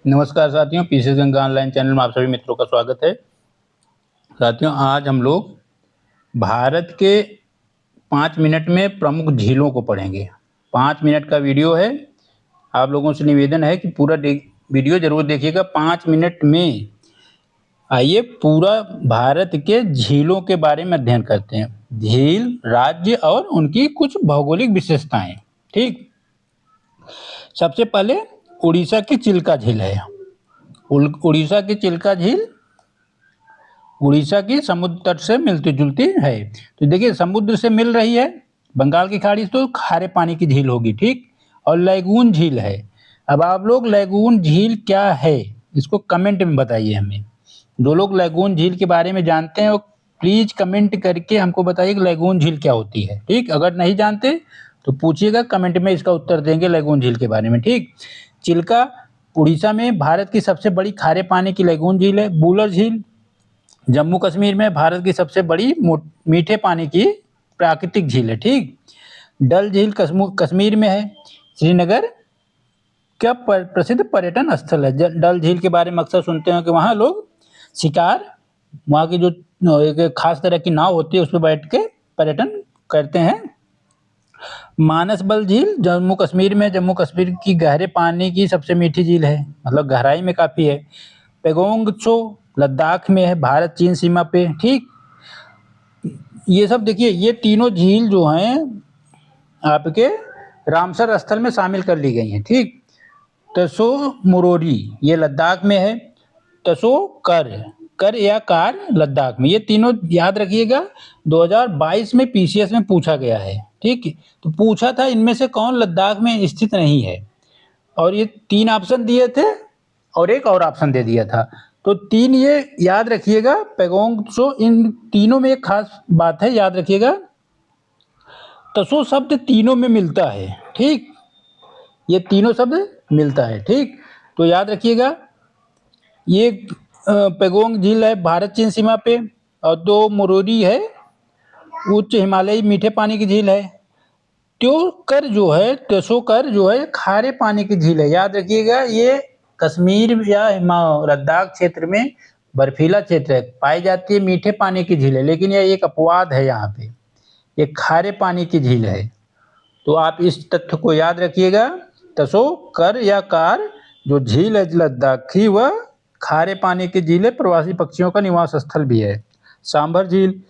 नमस्कार साथियों, PC Ganga online channel में आप सभी मित्रों का स्वागत है। साथियों, आज हम लोग भारत के 5 मिनट में प्रमुख झीलों को पढ़ेंगे। 5 मिनट का वीडियो है। आप लोगों से निवेदन है कि पूरा वीडियो जरूर देखिएगा। 5 मिनट में आइए पूरा भारत के झीलों के बारे में अध्ययन करते हैं। झील, राज्य और उनकी कुछ भौगोलिक विशेषताएं। ठीक, सबसे पहले उड़ीसा की चिल्का झील है। उड़ीसा की चिल्का झील उड़ीसा की समुद्र तट से मिलती जुलती है। तो देखिए, समुद्र से मिल रही है, बंगाल की खाड़ी, तो खारे पानी की झील होगी। ठीक, और लैगून झील है। अब आप लोग लैगून झील क्या है इसको कमेंट में बताइए हमें। जो लोग लैगून झील के बारे में जानते हैं वो प्लीज कमेंट करके हमको बताइए कि लैगून झील क्या होती है। ठीक, अगर नहीं जानते तो पूछिएगा, कमेंट में इसका उत्तर देंगे लैगून झील के बारे में। ठीक, चिल्का उड़ीसा में भारत की सबसे बड़ी खारे पानी की लैगून झील है। बूलर झील जम्मू कश्मीर में भारत की सबसे बड़ी मीठे पानी की प्राकृतिक झील है। ठीक, डल झील कश्मीर में है। श्रीनगर का प्रसिद्ध पर्यटन स्थल है। डल झील के बारे में अक्सर सुनते हैं कि वहाँ लोग शिकार, वहाँ की जो एक खास तरह की नाव होती है उस पर बैठ के पर्यटन करते हैं। मानसबल झील जम्मू कश्मीर में, जम्मू कश्मीर की गहरे पानी की सबसे मीठी झील है, मतलब गहराई में काफ़ी है। पेगोंग त्सो लद्दाख में है, भारत चीन सीमा पे। ठीक, ये सब देखिए, ये तीनों झील जो हैं आपके रामसर स्थल में शामिल कर ली गई हैं। ठीक, तसो मुरोरी ये लद्दाख में है। तसो कर या कार लद्दाख में। ये तीनों याद रखिएगा, 2022 में पीसीएस में पूछा गया है। ठीक, तो पूछा था इनमें से कौन लद्दाख में स्थित नहीं है, और ये 3 ऑप्शन दिए थे और एक और ऑप्शन दे दिया था। तो 3 ये याद रखिएगा। पेगोंग त्सो, इन तीनों में एक खास बात है, याद रखिएगा, तसो शब्द तीनों में मिलता है। ठीक, ये तीनों शब्द मिलता है। ठीक, तो याद रखिएगा, ये पेगोंग झील है भारत चीन सीमा पे, और 2 मुरोरी है उच्च हिमालयी मीठे पानी की झील है। त्योकर जो है खारे पानी की झील है। याद रखिएगा, ये कश्मीर या लद्दाख क्षेत्र में बर्फीला क्षेत्र है, पाई जाती है, मीठे पानी की झील है, लेकिन यह एक अपवाद है। यहाँ पे ये खारे पानी की झील है। तो आप इस तथ्य को याद रखिएगा। तसो कर या कार जो झील है लद्दाख की, वह खारे पानी की झील है, प्रवासी पक्षियों का निवास स्थल भी है। सांभर झील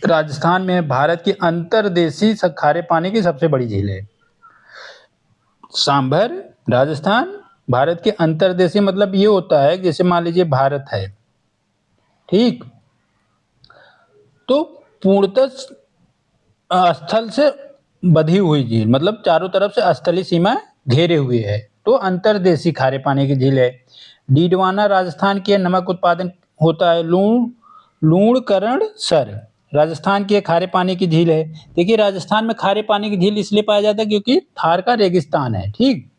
राजस्थान में भारत की अंतर्देशीय खारे पानी की सबसे बड़ी झील है। सांभर राजस्थान भारत के अंतर्देशीय मतलब ये होता है जैसे मान लीजिए भारत है, ठीक, तो पूर्णतः स्थल से बधी हुई झील, मतलब चारों तरफ से स्थलीय सीमा घेरे हुए है, तो अंतर्देशीय खारे पानी की झील है। डीडवाना राजस्थान के नमक उत्पादन होता है। लूणकरण सर राजस्थान की खारे पानी की झील है। देखिए, राजस्थान में खारे पानी की झील इसलिए पाया जाता है क्योंकि थार का रेगिस्तान है। ठीक,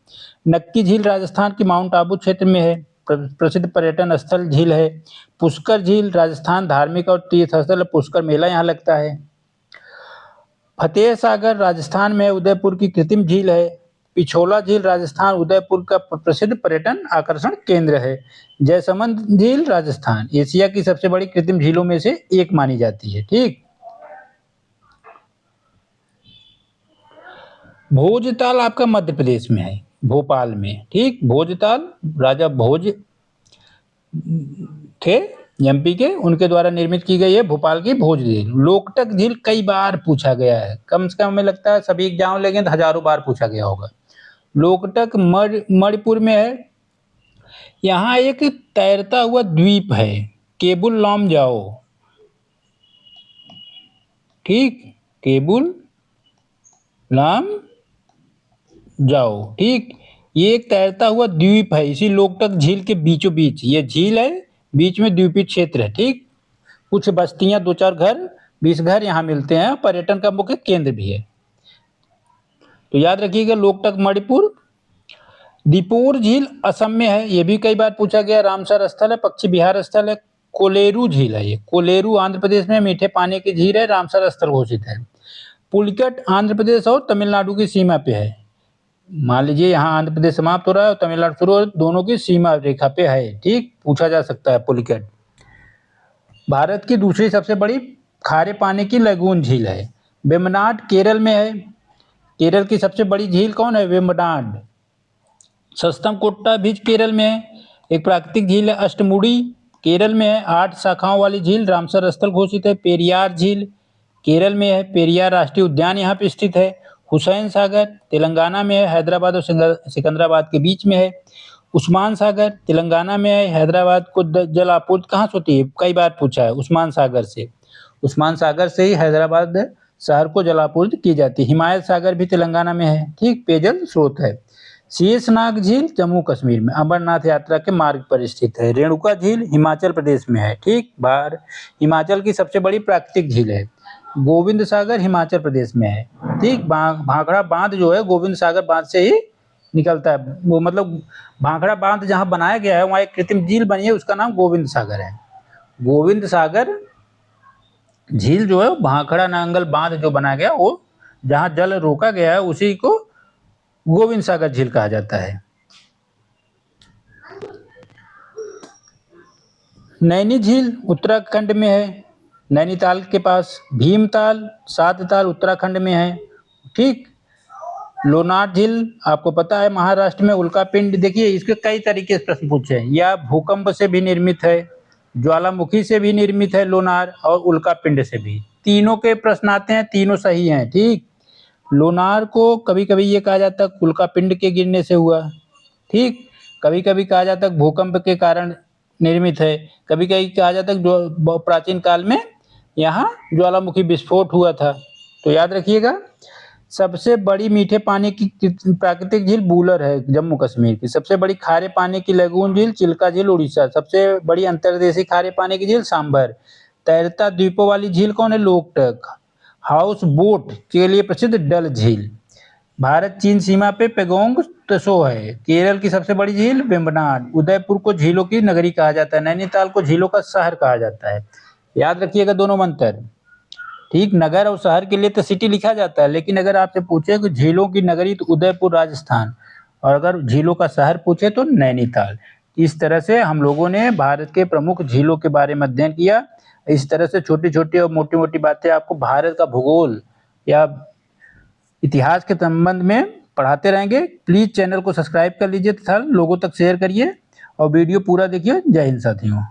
नक्की झील राजस्थान के माउंट आबू क्षेत्र में है, प्रसिद्ध पर्यटन स्थल झील है। पुष्कर झील राजस्थान धार्मिक और तीर्थ स्थल, पुष्कर मेला यहाँ लगता है। फतेह सागर राजस्थान में उदयपुर की कृत्रिम झील है। पिछोला झील राजस्थान उदयपुर का प्रसिद्ध पर्यटन आकर्षण केंद्र है। जयसमंद झील राजस्थान एशिया की सबसे बड़ी कृत्रिम झीलों में से एक मानी जाती है। ठीक, भोजताल आपका मध्य प्रदेश में है, भोपाल में। ठीक, भोजताल राजा भोज थे एमपी के, उनके द्वारा निर्मित की गई है भोपाल की भोज झील। लोकटक झील कई बार पूछा गया है, कम से कम हमें लगता है सभी एग्जाम लेंगे तो हजारों बार पूछा गया होगा। लोकटक मणिपुर में है। यहाँ एक तैरता हुआ द्वीप है, केबुल लाम जाओ। ठीक, केबुल लाम जाओ। ठीक, ये एक तैरता हुआ द्वीप है इसी लोकटक झील के बीचों बीच। ये झील है, बीच में द्वीपीय क्षेत्र है। ठीक, कुछ बस्तियां, 2-4 घर, 20 घर यहाँ मिलते हैं, पर्यटन का मुख्य केंद्र भी है। तो याद रखिएगा, लोकटक मणिपुर। दीपोर झील असम में है, ये भी कई बार पूछा गया, रामसर स्थल है, पक्षी विहार स्थल है। कोलेरू झील है, ये कोलेरू आंध्र प्रदेश में मीठे पानी की झील है, रामसर स्थल घोषित है। पुलिकट आंध्र प्रदेश और तमिलनाडु की सीमा पे है। मान लीजिए यहाँ आंध्र प्रदेश समाप्त हो रहा है और तमिलनाडु शुरू हो रहा है, दोनों की सीमा रेखा पे है। ठीक, पूछा जा सकता है पुलिकैट। भारत की दूसरी सबसे बड़ी खारे पानी की लगून झील है वेम्बनाड, केरल में है। केरल की सबसे बड़ी झील कौन है? वेम्बनाड। सस्तमकोट्टा भी केरल में है। एक प्राकृतिक झील है अष्टमुडी, केरल में है। 8 शाखाओं वाली झील रामसर स्थल घोषित है। पेरियार झील केरल में है। पेरियार राष्ट्रीय उद्यान यहाँ पे स्थित है। हुसैन सागर तेलंगाना में है, हैदराबाद और सिकंदराबाद के बीच में है। उस्मान सागर तेलंगाना में है। हैदराबाद को जल आपूर्ति कहाँ से होती है? कई बार पूछा है, उस्मान सागर से। उस्मान सागर से ही हैदराबाद शहर को जलापूर्ति की जाती है। हिमायत सागर भी तेलंगाना में है। ठीक, पेयजल स्रोत है। शेषनाग झील जम्मू कश्मीर में अमरनाथ यात्रा के मार्ग पर स्थित है। रेणुका झील हिमाचल प्रदेश में है। ठीक, बाहर हिमाचल की सबसे बड़ी प्राकृतिक झील है। गोविंद सागर हिमाचल प्रदेश में है। ठीक, भाखड़ा बांध जो है गोविंद सागर बांध से ही निकलता है। वो मतलब भाखड़ा बांध जहाँ बनाया गया है वहाँ एक कृत्रिम झील बनी है, उसका नाम गोविंद सागर है। गोविंद सागर झील जो है भाखड़ा नांगल बांध जो बनाया गया वो जहाँ जल रोका गया है उसी को गोविंद सागर झील कहा जाता है। नैनी झील उत्तराखंड में है, नैनीताल के पास। भीमताल सातताल उत्तराखंड में है। ठीक, लोनार झील आपको पता है महाराष्ट्र में। उल्कापिंड देखिए, इसके कई तरीके से प्रश्न पूछे हैं। यह भूकंप से भी निर्मित है, ज्वालामुखी से भी निर्मित है लोनार, और उल्कापिंड से भी। तीनों के प्रश्न आते हैं, तीनों सही हैं। ठीक, लोनार को कभी कभी ये कहा जाता है उल्कापिंड के गिरने से हुआ। ठीक, कभी कभी कहा जाता है भूकंप के कारण निर्मित है, कभी कभी कहा जाता है जो प्राचीन काल में यहाँ ज्वालामुखी विस्फोट हुआ था। तो याद रखिएगा। सबसे बड़ी मीठे पानी की प्राकृतिक झील बूलर है जम्मू कश्मीर की। सबसे बड़ी खारे पानी की लगून झील चिल्का झील उड़ीसा। सबसे बड़ी अंतर्देशीय खारे पानी की झील सांभर। तैरता द्वीपों वाली झील कौन है? लोकटक। हाउस बोट के लिए प्रसिद्ध डल झील। भारत चीन सीमा पे पेगोंग त्सो है। केरल की सबसे बड़ी झील वेम्बनाड। उदयपुर को झीलों की नगरी कहा जाता है। नैनीताल को झीलों का शहर कहा जाता है। याद रखिएगा दोनों मंत्र। ठीक, नगर और शहर के लिए तो सिटी लिखा जाता है, लेकिन अगर आपसे पूछे कि झीलों की नगरी तो उदयपुर राजस्थान, और अगर झीलों का शहर पूछे तो नैनीताल। इस तरह से हम लोगों ने भारत के प्रमुख झीलों के बारे में अध्ययन किया। इस तरह से छोटी छोटी और मोटी मोटी बातें आपको भारत का भूगोल या इतिहास के संबंध में पढ़ाते रहेंगे। प्लीज चैनल को सब्सक्राइब कर लीजिए तथा लोगों तक शेयर करिए और वीडियो पूरा देखिए। जय हिंद साथियों।